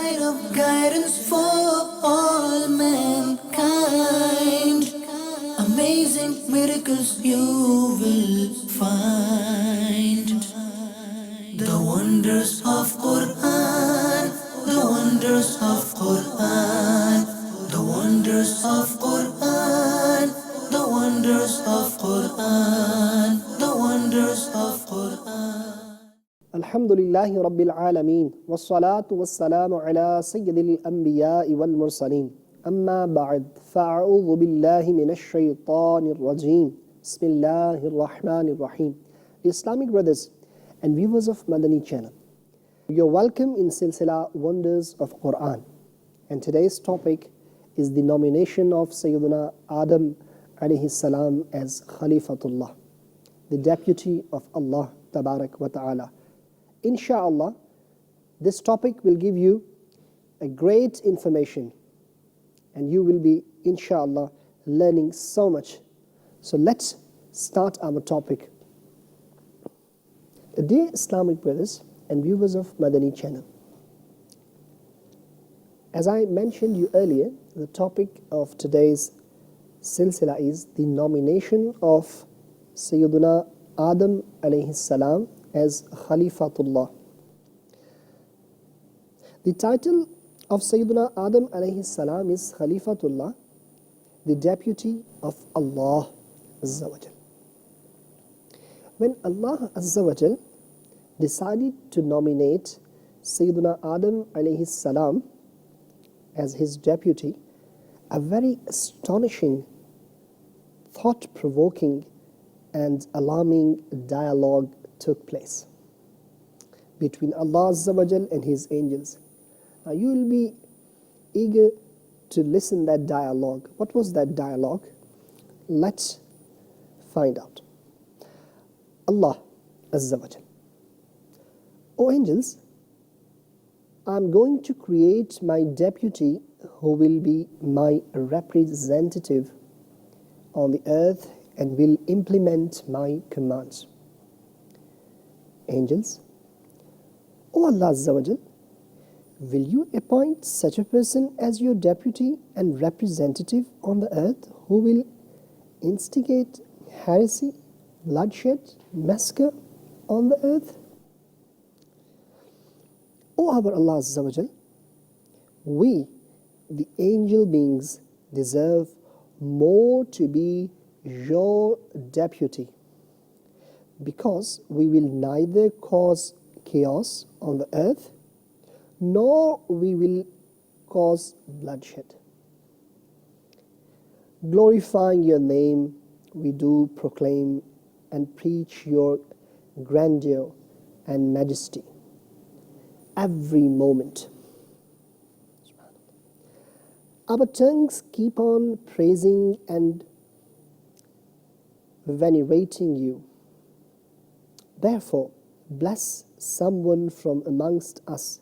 light of guidance for all mankind. Amazing miracles you will find. The wonders of Quran, the wonders of Quran, the wonders of Quran, the wonders of Quran, the wonders of Quran. الحمد لله رب العالمين والصلاة والسلام على سيد الأنبياء والمرسلين أما بعد فأعوذ بالله من الشيطان الرجيم بسم الله الرحمن الرحيم. Islamic brothers and viewers of Madani channel, you're welcome in Silsila Wonders of Quran, and today's topic is the nomination of Sayyidina Adam alayhi salam as Khalifatullah, the deputy of Allah Tabarak wa Ta'ala. Insha'Allah, this topic will give you a great information and you will be, insha'Allah, learning so much. So let's start our topic. Dear Islamic brothers and viewers of Madani channel, as I mentioned you earlier, the topic of today's Silsila is the nomination of Sayyidina Adam alayhi salam as Khalifatullah. The title of Sayyidina Adam alayhi salam is Khalifatullah, the deputy of Allah Azza wa Jal. When Allah Azza wa Jal decided to nominate Sayyidina Adam alayhi salam as his deputy, a very astonishing, thought-provoking and alarming dialogue took place between Allah Azza wa Jal and His angels. Now you will be eager to listen that dialogue. What was that dialogue? Let's find out. Allah Azza wa Jal: O angels, I'm going to create my deputy who will be my representative on the earth and will implement my commands. Angels: O Allah Azza wa Jal, will you appoint such a person as your deputy and representative on the earth who will instigate heresy, bloodshed, massacre on the earth? O our Allah Azza wa Jal, we, the angel beings, deserve more to be your deputy, because we will neither cause chaos on the earth nor we will cause bloodshed. Glorifying your name, we do proclaim and preach your grandeur and majesty every moment. Our tongues keep on praising and venerating you. Therefore, bless someone from amongst us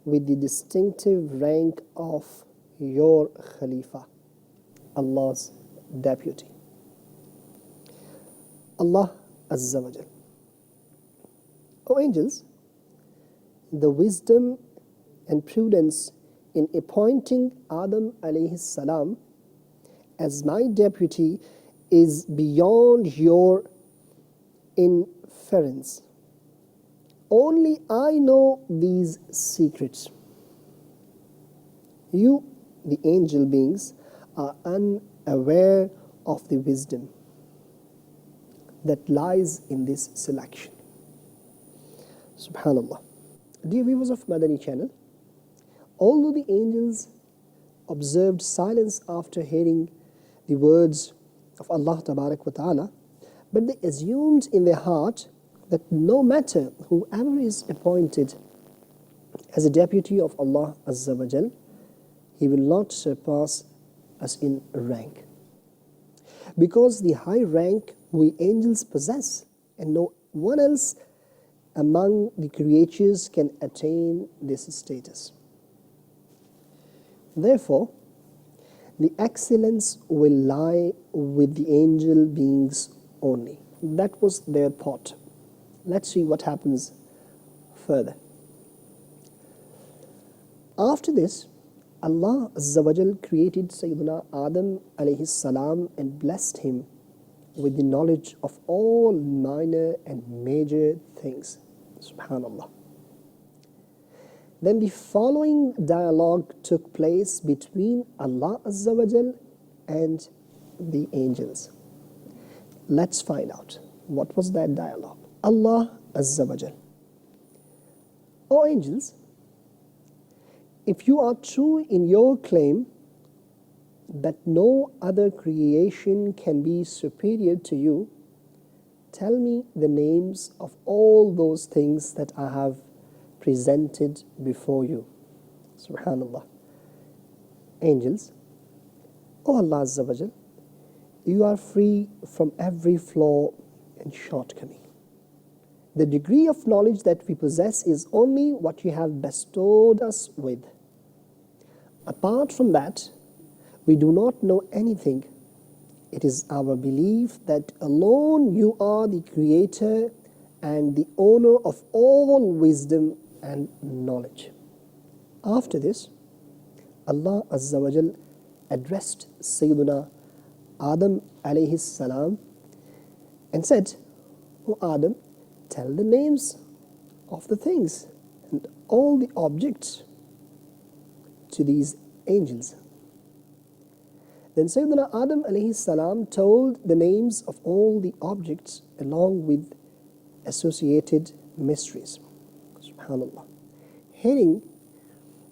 with the distinctive rank of your Khalifa, Allah's deputy. Allah Azza wa Jal: O angels, the wisdom and prudence in appointing Adam alayhi salam as my deputy is beyond your inference. Only I know these secrets. You, the angel beings, are unaware of the wisdom that lies in this selection. Subhanallah. Dear viewers of Madani channel, although the angels observed silence after hearing the words of Allah Tabarak wa Ta'ala, but they assumed in their heart that no matter whoever is appointed as a deputy of Allah Azza wa Jal, he will not surpass us in rank. Because the high rank we angels possess, and no one else among the creatures can attain this status. Therefore, the excellence will lie with the angel beings only. That was their thought. Let's see what happens further. After After this, Allah Azza wa Jal created Sayyidina Adam alayhi salam and blessed him with the knowledge of all minor and major things. Subhanallah. Then the following dialogue took place between Allah Azza wa Jal and the angels. Let's find out what was that dialogue. Allah Azza wa Jal: O angels, if you are true in your claim that no other creation can be superior to you, tell me the names of all those things that I have presented before you. Subhanallah. Angels, O Allah Azza wa Jal, you are free from every flaw and shortcoming. The degree of knowledge that we possess is only what you have bestowed us with. Apart from that, we do not know anything. It is our belief that alone you are the creator and the owner of all wisdom and knowledge. After this, Allah Azza wa Jal addressed Sayyidina Adam alayhi salam and said, O Adam, tell the names of the things and all the objects to these angels. Then Sayyidina Adam alayhi salam told the names of all the objects along with associated mysteries. Subhanallah. Hearing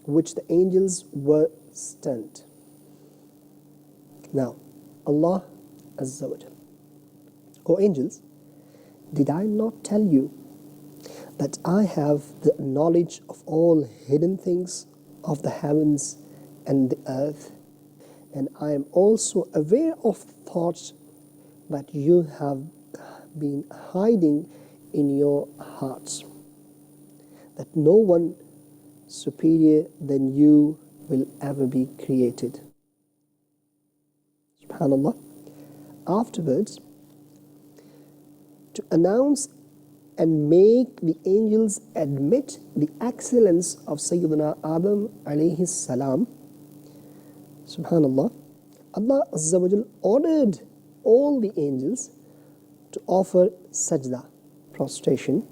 which the angels were stunned. Now, Allah Azza wa Jal: O angels, did I not tell you that I have the knowledge of all hidden things of the heavens and the earth, and I am also aware of thoughts that you have been hiding in your hearts, that no one superior than you will ever be created. Subhanallah. Afterwards, to announce and make the angels admit the excellence of Sayyidina Adam alayhi salam, Subhanallah, Allah Azza wa Jal ordered all the angels to offer sajda, prostration,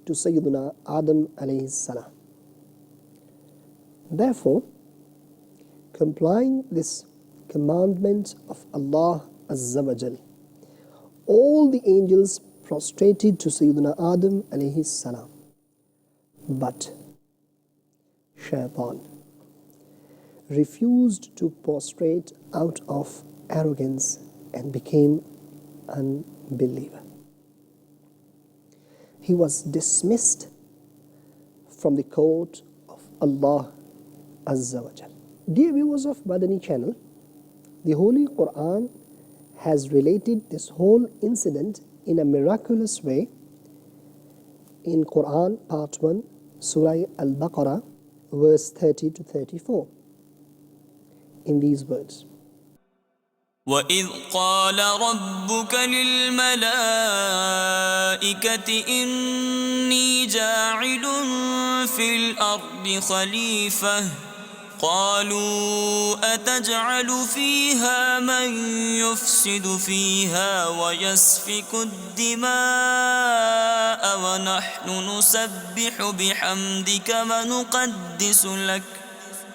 to Sayyidina Adam alayhi salam. Therefore, complying this commandment of Allah Azza wa Jal, all the angels prostrated to Sayyidina Adam alayhi salam. But Shaitan refused to prostrate out of arrogance and became unbeliever. He was dismissed from the court of Allah Azza wa Jal. Dear viewers of Madani channel, the Holy Quran has related this whole incident in a miraculous way in Quran part 1, Surah Al-Baqarah, verse 30 to 34. In these words: وَإِذْ قَالَ رَبُّكَ لِلْمَلَائِكَةِ إِنِّي جَاعِلٌ فِي الْأَرْضِ خَلِيفَةً قَالُوا أَتَجْعَلُ فِيهَا مَنْ يُفْسِدُ فِيهَا وَيَسْفِكُ الدِّمَاءَ وَنَحْنُ نُسَبِّحُ بِحَمْدِكَ وَنُقَدِّسُ لَكَ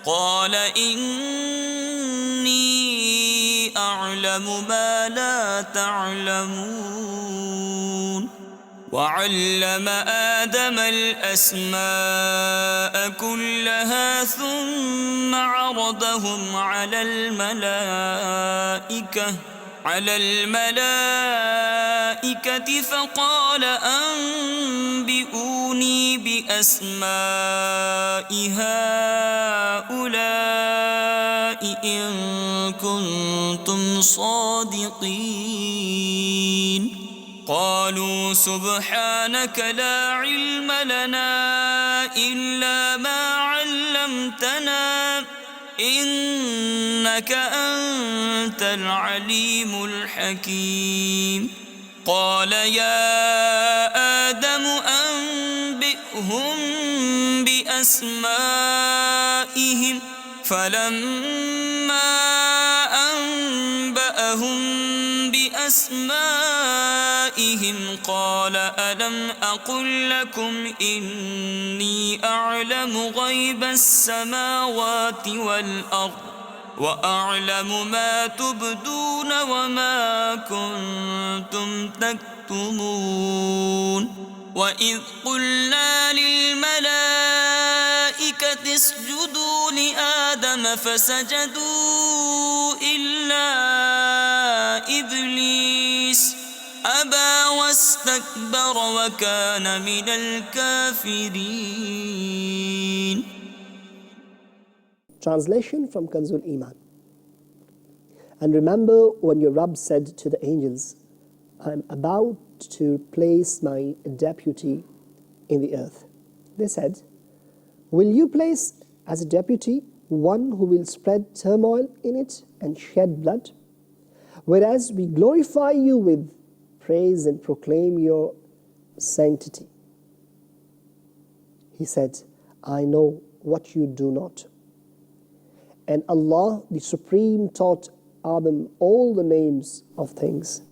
قَالَ إِنِّي أَعْلَمُ مَا لَا تَعْلَمُونَ وَعَلَّمَ آدَمَ الْأَسْمَاءَ كُلَّهَا ثُمَّ عَرَضَهُمْ على الملائكة فقال أنبئوني بأسماء هؤلاء إن كنتم صادقين قالوا سبحانك لا علم لنا إلا ما علمتنا إنك أنت العليم الحكيم قال يا آدم أنبئهم بأسمائهم فلما أنبأهم بأسمائهم قال ألم أقل لكم إني أعلم غيب السماوات والأرض وأعلم ما تبدون وما كنتم تكتمون وإذ قلنا للملائكة اسجدوا لآدم فسجدوا إلا إبليس أبى واستكبر وكان من الكافرين. Translation from Kanzul Iman. And remember when your Rabb said to the angels, I am about to place my deputy in the earth. They said, will you place as a deputy one who will spread turmoil in it and shed blood? Whereas we glorify you with praise and proclaim your sanctity. He said, I know what you do not. And Allah, the Supreme, taught Adam all the names of things,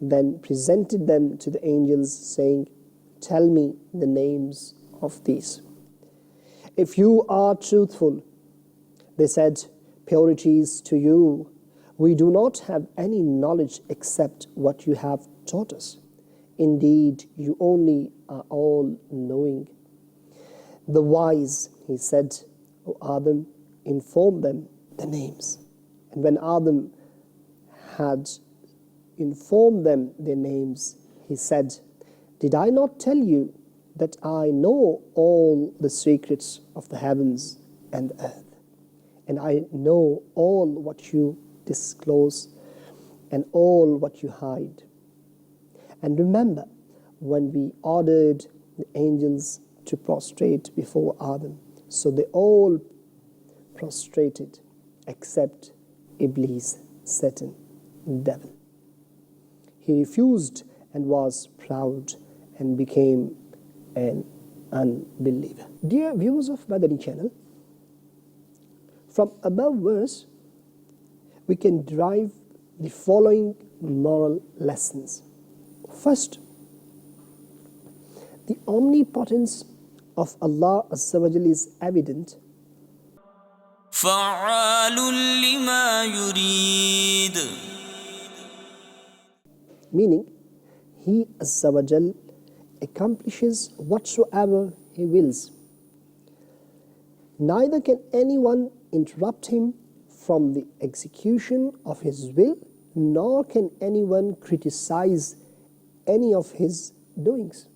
then presented them to the angels, saying, tell me the names of these. If you are truthful, they said, purity is to you. We do not have any knowledge except what you have taught us. Indeed, you only are all-knowing. The wise, he said, O Adam, inform them the names. And when Adam had informed them their names, he said, did I not tell you that I know all the secrets of the heavens and the earth? And I know all what you disclose and all what you hide. And remember when we ordered the angels to prostrate before Adam. So they all prostrated except Iblis, Satan, devil. He refused and was proud and became an unbeliever. Dear viewers of Madani channel, from above verse we can derive the following moral lessons. First, the omnipotence of Allah Azza wa Jalla is evident. فعال لما يريد. Meaning, He Azza wa Jal accomplishes whatsoever He wills. Neither can anyone interrupt Him from the execution of His will, nor can anyone criticize any of His doings.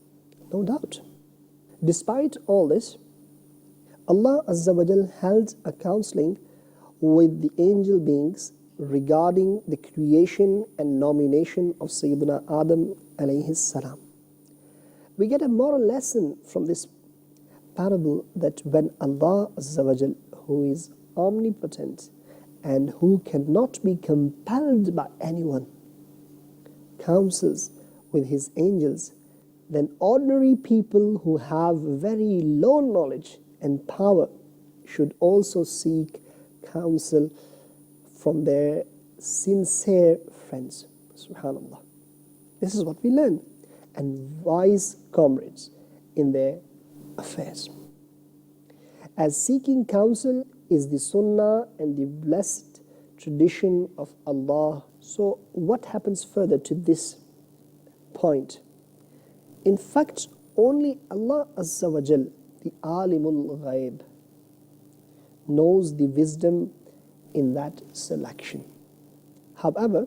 No doubt. Despite all this, Allah Azza wa Jal held a counseling with the angel beings regarding the creation and nomination of Sayyidina Adam alayhi salam. We get a moral lesson from this parable that when Allah Azza wa Jal, who is omnipotent and who cannot be compelled by anyone, counsels with His angels, then ordinary people who have very low knowledge and power should also seek counsel from their sincere friends. Subhanallah. This is what we learn. And wise comrades in their affairs. As seeking counsel is the sunnah and the blessed tradition of Allah. So what happens further to this point? In fact, only Allah Azza wa Jal, the Alimul Ghaib, knows the wisdom in that selection. However,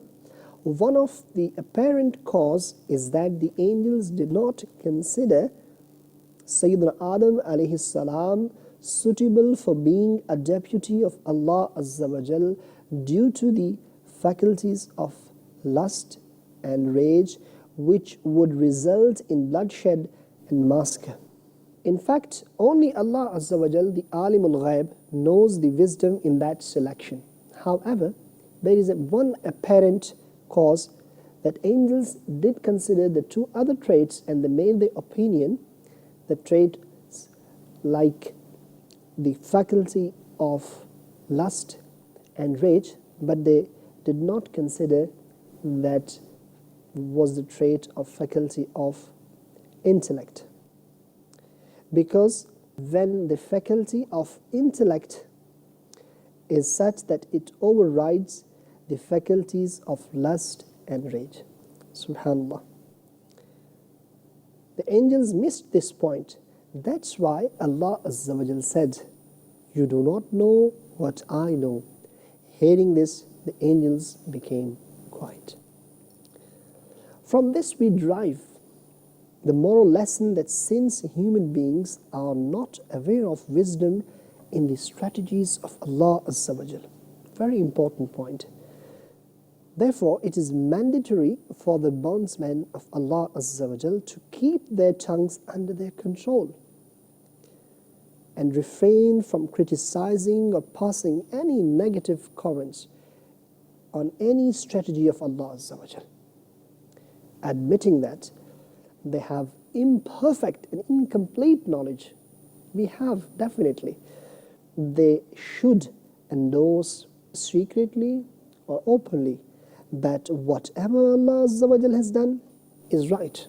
one of the apparent cause is that the angels did not consider Sayyidina Adam alayhi salam suitable for being a deputy of Allah Azza wa Jal due to the faculties of lust and rage, which would result in bloodshed and massacre. In fact, only Allah Azza wa Jal, the Alimul Ghaib, knows the wisdom in that selection. However, there is one apparent cause that angels did consider the two other traits and they made their opinion the traits like the faculty of lust and rage, but they did not consider that was the trait of faculty of intellect. Because when the faculty of intellect is such that it overrides the faculties of lust and rage. Subhanallah. The angels missed this point. That's why Allah Azza wa Jal said, "You do not know what I know." Hearing this, the angels became quiet. From this we derive the moral lesson that since human beings are not aware of wisdom in the strategies of Allah Azza wa Jal, very important point. Therefore, it is mandatory for the bondsmen of Allah Azza wa Jal to keep their tongues under their control and refrain from criticizing or passing any negative comments on any strategy of Allah Azza wa Jal, admitting that they have imperfect and incomplete knowledge. We have definitely. They should endorse secretly or openly that whatever Allah Azza wa Jal has done is right.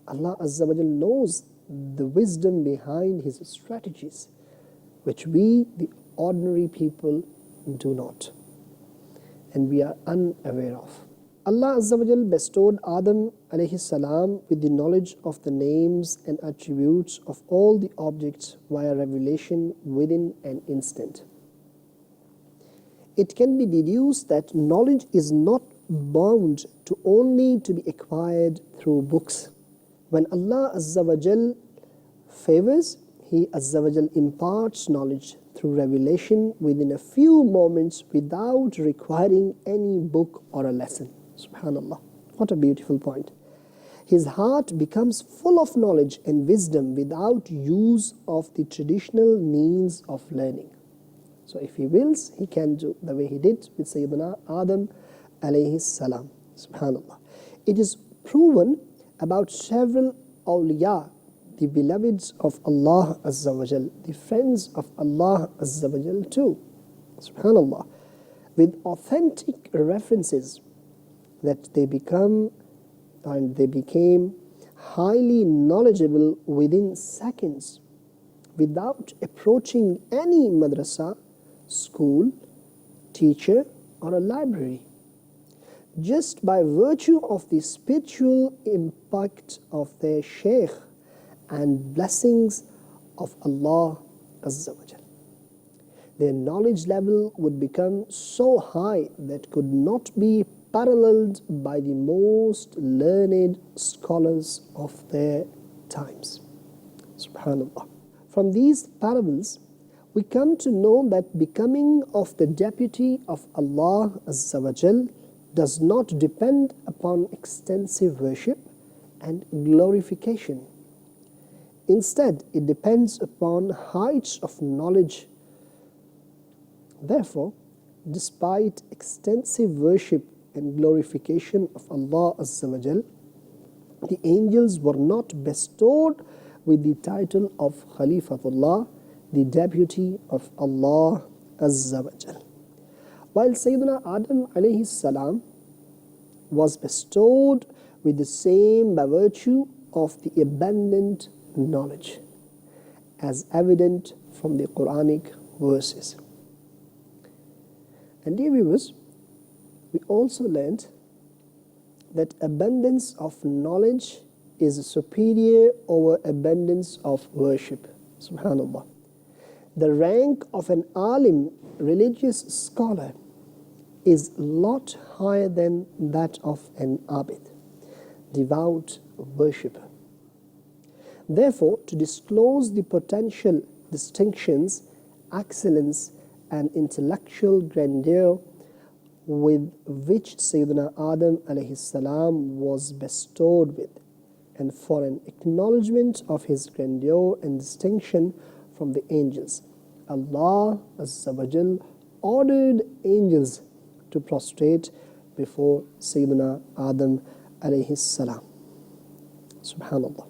Allah Azza wa Jal knows the wisdom behind His strategies, which we, the ordinary people, do not, and we are unaware of. Allah Azza wa Jal bestowed Adam alayhi salam with the knowledge of the names and attributes of all the objects via revelation within an instant. It can be deduced that knowledge is not bound to only to be acquired through books. When Allah Azza wa Jal favors, He Azza wa Jal imparts knowledge through revelation within a few moments without requiring any book or a lesson. Subhanallah. What a beautiful point. His heart becomes full of knowledge and wisdom without use of the traditional means of learning. So if He wills, He can do the way He did with Sayyidina Adam alayhi salam. Subhanallah. It is proven about several awliya, the beloveds of Allah Azza wa Jal, the friends of Allah Azza wa Jal too. Subhanallah. With authentic references that they became highly knowledgeable within seconds without approaching any madrasa, school, teacher or a library, just by virtue of the spiritual impact of their shaykh and blessings of Allah Azza wa Jal. Their knowledge level would become so high that could not be paralleled by the most learned scholars of their times. Subhanallah. From these parables, we come to know that becoming of the deputy of Allah Azza wa Jal does not depend upon extensive worship and glorification. Instead, it depends upon heights of knowledge. Therefore, despite extensive worship and glorification of Allah Azza wa Jal, the angels were not bestowed with the title of Khalifatullah, the deputy of Allah Azza wa Jal. While Sayyidina Adam alayhi salam was bestowed with the same by virtue of the abundant knowledge, as evident from the Quranic verses. And dear viewers, we also learned that abundance of knowledge is superior over abundance of worship. Subhanallah. The rank of an alim, religious scholar, is a lot higher than that of an abid, devout worshipper. Therefore, to disclose the potential distinctions, excellence, and intellectual grandeur with which Sayyidina Adam alayhi salam was bestowed with, and for an acknowledgement of his grandeur and distinction from the angels, Allah Azza wa Jal ordered angels to prostrate before Sayyidina Adam alayhi salam. Subhanallah.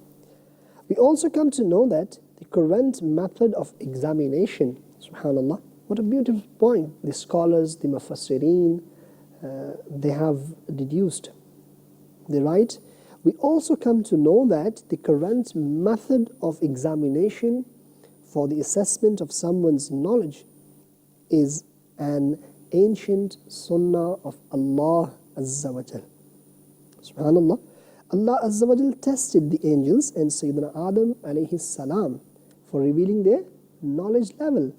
We also come to know that the current method of examination, subhanallah, What a beautiful point. The scholars, the Mufassirin, they have deduced. They write, we also come to know that the current method of examination for the assessment of someone's knowledge is an ancient sunnah of Allah Azza wa Jal. Subhanallah. Allah Azza wa Jal tested the angels and Sayyidina Adam alayhi salam for revealing their knowledge level.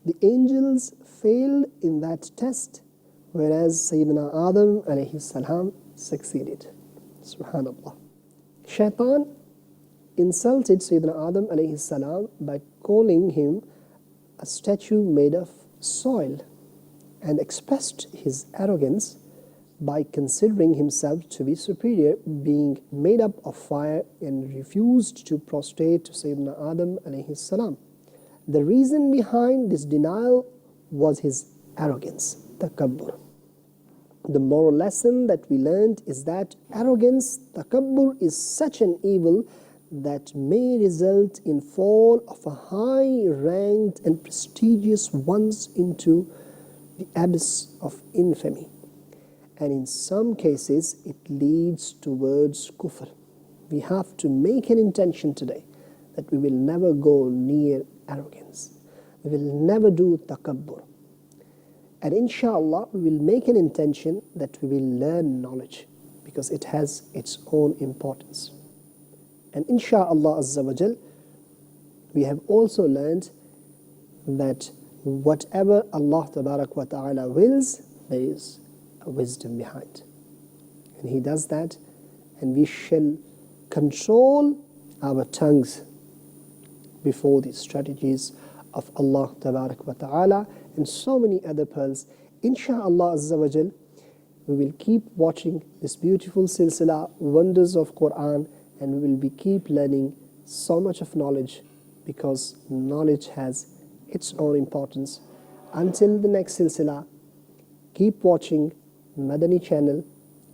The angels failed in that test, whereas Sayyidina Adam alayhi salam succeeded. Subhanallah. Shaitan insulted Sayyidina Adam alayhi salam by calling him a statue made of soil, and expressed his arrogance by considering himself to be superior, being made up of fire, and refused to prostrate to Sayyidina Adam alayhi salam. The reason behind this denial was his arrogance, takabbur. The moral lesson that we learned is that arrogance, takabbur, is such an evil that may result in fall of a high-ranked and prestigious ones into the abyss of infamy. And in some cases, it leads towards kufr. We have to make an intention today that we will never go near arrogance. We will never do takabbur. And inshallah, we will make an intention that we will learn knowledge because it has its own importance. And insha'Allah Azza wa Jal, we have also learned that whatever Allah Tabarak wa Ta'ala wills, there is a wisdom behind. And He does that, and we shall control our tongues before the strategies of Allah Tabarak wa Ta'ala and so many other pearls. Insha'Allah Azza wa Jal, we will keep watching this beautiful silsila, wonders of Quran, and we will keep learning so much of knowledge because knowledge has its own importance. Until the next silsila, keep watching Madani channel.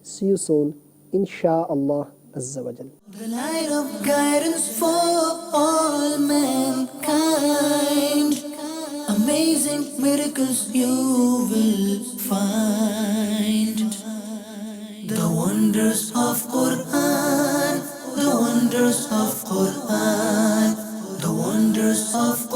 See you soon, insha'Allah Azza wa Jal. The light of guidance for all mankind. Amazing miracles you will find. The wonders of Quran, the wonders of Quran, the wonders of Quran.